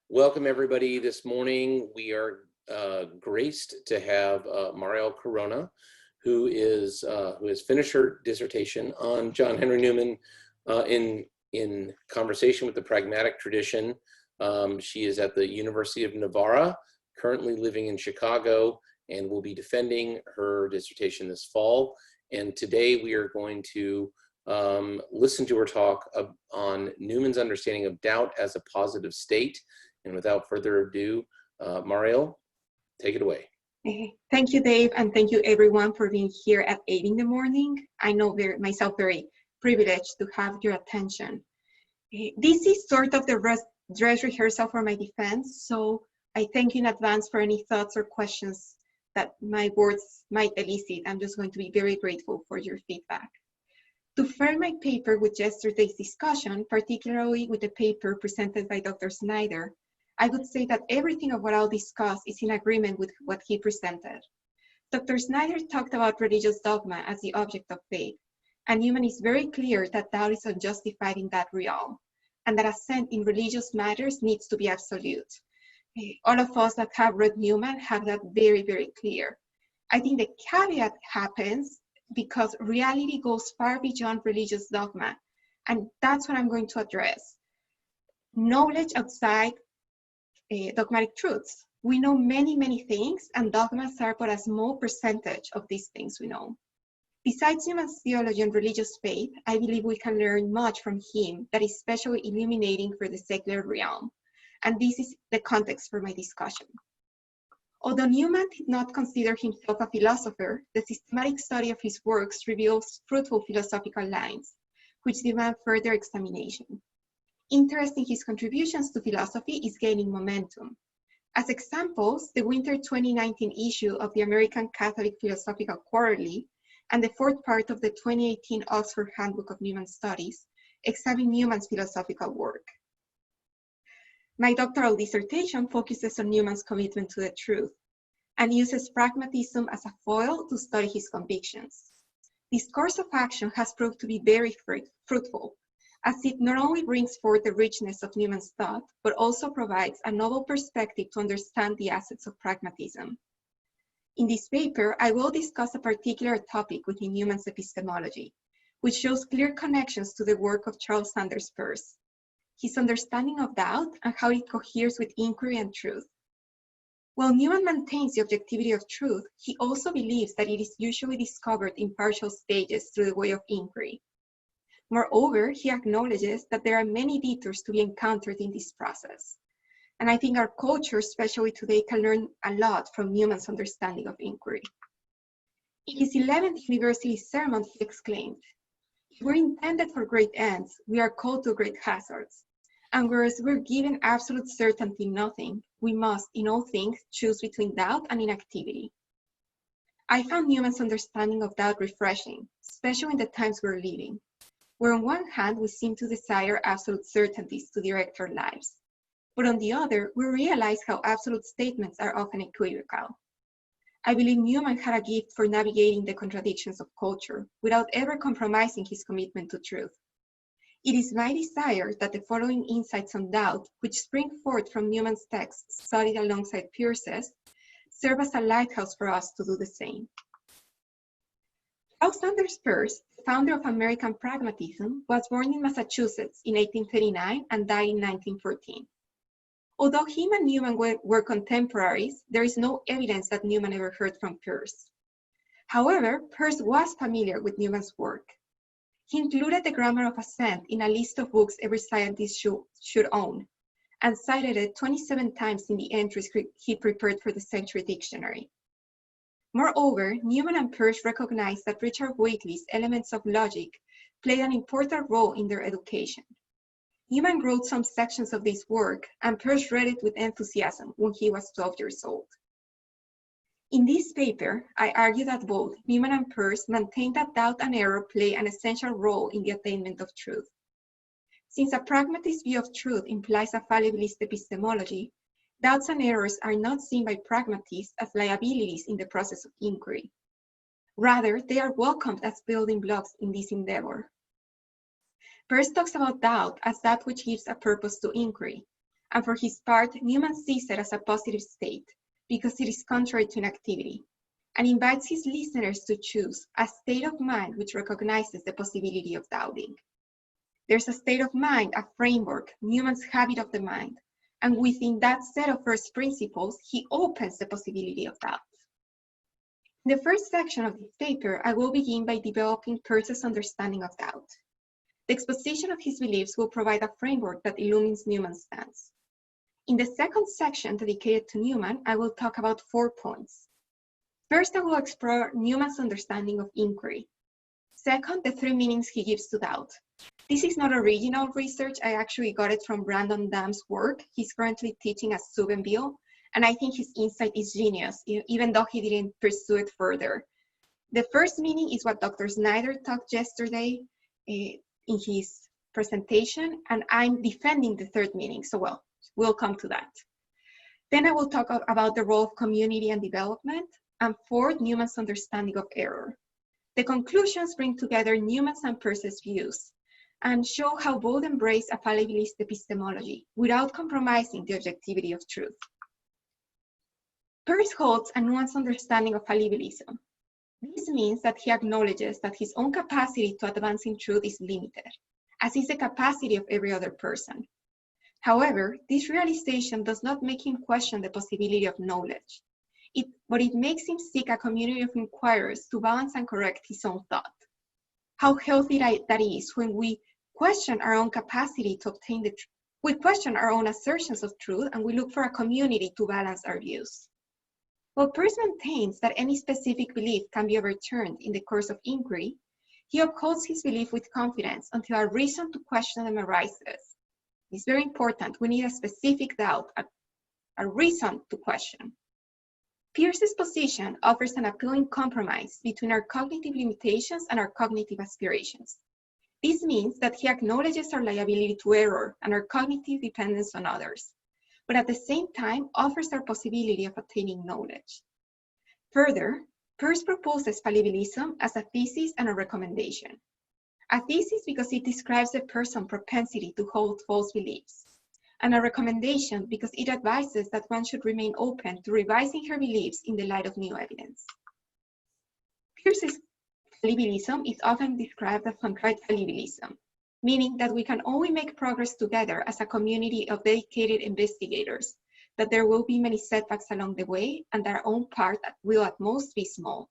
Welcome everybody this morning. We are graced to have Marial Corona, who has finished her dissertation on John Henry Newman in conversation with the pragmatic tradition. She is at the University of Navarra, currently living in Chicago, and will be defending her dissertation this fall. And today we are going to listen to her talk on Newman's understanding of doubt as a positive state. And without further ado, Marial, take it away. Thank you, Dave, and thank you everyone for being here at 8 in the morning. I know myself very privileged to have your attention. This is sort of the dress rehearsal for my defense, so I thank you in advance for any thoughts or questions that my words might elicit. I'm just going to be very grateful for your feedback. To frame my paper with yesterday's discussion, particularly with the paper presented by Dr. Snyder, I would say that everything of what I'll discuss is in agreement with what he presented. Dr. Snyder talked about religious dogma as the object of faith, and Newman is very clear that doubt is unjustified in that realm, and that assent in religious matters needs to be absolute. All of us that have read Newman have that very, very clear. I think the caveat happens because reality goes far beyond religious dogma, and that's what I'm going to address. Knowledge outside dogmatic truths. We know many, many things, and dogmas are but a small percentage of these things we know. Besides Newman's theology and religious faith, I believe we can learn much from him that is especially illuminating for the secular realm, and this is the context for my discussion. Although Newman did not consider himself a philosopher, the systematic study of his works reveals fruitful philosophical lines, which demand further examination. Interest in his contributions to philosophy is gaining momentum. As examples, the winter 2019 issue of the American Catholic Philosophical Quarterly and the fourth part of the 2018 Oxford Handbook of Newman Studies examine Newman's philosophical work. My doctoral dissertation focuses on Newman's commitment to the truth and uses pragmatism as a foil to study his convictions. This course of action has proved to be very fruitful, as it not only brings forth the richness of Newman's thought, but also provides a novel perspective to understand the assets of pragmatism. In this paper, I will discuss a particular topic within Newman's epistemology, which shows clear connections to the work of Charles Sanders Peirce, his understanding of doubt and how it coheres with inquiry and truth. While Newman maintains the objectivity of truth, he also believes that it is usually discovered in partial stages through the way of inquiry. Moreover, he acknowledges that there are many detours to be encountered in this process. And I think our culture, especially today, can learn a lot from Newman's understanding of inquiry. In his 11th university sermon, he exclaimed, "If we're intended for great ends, we are called to great hazards. And whereas we're given absolute certainty in nothing, we must, in all things, choose between doubt and inactivity." I found Newman's understanding of doubt refreshing, especially in the times we're living, where on one hand, we seem to desire absolute certainties to direct our lives, but on the other, we realize how absolute statements are often equivocal. I believe Newman had a gift for navigating the contradictions of culture without ever compromising his commitment to truth. It is my desire that the following insights on doubt, which spring forth from Newman's texts studied alongside Peirce's, serve as a lighthouse for us to do the same. Charles Sanders Peirce, founder of American pragmatism, was born in Massachusetts in 1839 and died in 1914. Although him and Newman were contemporaries, there is no evidence that Newman ever heard from Peirce. However, Peirce was familiar with Newman's work. He included the Grammar of Assent in a list of books every scientist should own, and cited it 27 times in the entries he prepared for the Century Dictionary. Moreover, Newman and Peirce recognized that Richard Whately's Elements of Logic played an important role in their education. Newman wrote some sections of this work, and Peirce read it with enthusiasm when he was 12 years old. In this paper, I argue that both Newman and Peirce maintain that doubt and error play an essential role in the attainment of truth. Since a pragmatist view of truth implies a fallibilist epistemology, doubts and errors are not seen by pragmatists as liabilities in the process of inquiry. Rather, they are welcomed as building blocks in this endeavor. Peirce talks about doubt as that which gives a purpose to inquiry, And for his part, Newman sees it as a positive state because it is contrary to inactivity, and invites his listeners to choose a state of mind which recognizes the possibility of doubting. There's a state of mind, a framework, Newman's habit of the mind, and within that set of first principles, he opens the possibility of doubt. In the first section of this paper, I will begin by developing Peirce's understanding of doubt. The exposition of his beliefs will provide a framework that illumines Newman's stance. In the second section dedicated to Newman, I will talk about 4 points. First, I will explore Newman's understanding of inquiry. Second, the 3 meanings he gives to doubt. This is not original research. I actually got it from Brandon Dam's work. He's currently teaching at Steubenville, and I think his insight is genius, even though he didn't pursue it further. The first meaning is what Dr. Snyder talked yesterday in his presentation, and I'm defending the third meaning, so well, we'll come to that. Then I will talk about the role of community and development, and fourth, Newman's understanding of error. The conclusions bring together Newman's and Peirce's views and show how both embrace a fallibilist epistemology without compromising the objectivity of truth. Peirce holds a nuanced understanding of fallibilism. This means that he acknowledges that his own capacity to advance in truth is limited, as is the capacity of every other person. However, this realization does not make him question the possibility of knowledge, but it makes him seek a community of inquirers to balance and correct his own thought. How healthy that is when we question our own capacity to obtain the truth. We question our own assertions of truth, and we look for a community to balance our views. While Peirce maintains that any specific belief can be overturned in the course of inquiry, he upholds his belief with confidence until a reason to question them arises. It's very important. We need a specific doubt, a reason to question. Peirce's position offers an appealing compromise between our cognitive limitations and our cognitive aspirations. This means that he acknowledges our liability to error and our cognitive dependence on others, but at the same time offers our possibility of attaining knowledge. Further, Peirce proposes fallibilism as a thesis and a recommendation. A thesis because it describes a person's propensity to hold false beliefs, and a recommendation because it advises that one should remain open to revising her beliefs in the light of new evidence. Peirce's fallibilism is often described as contrite fallibilism, meaning that we can only make progress together as a community of dedicated investigators, that there will be many setbacks along the way, and our own part will at most be small.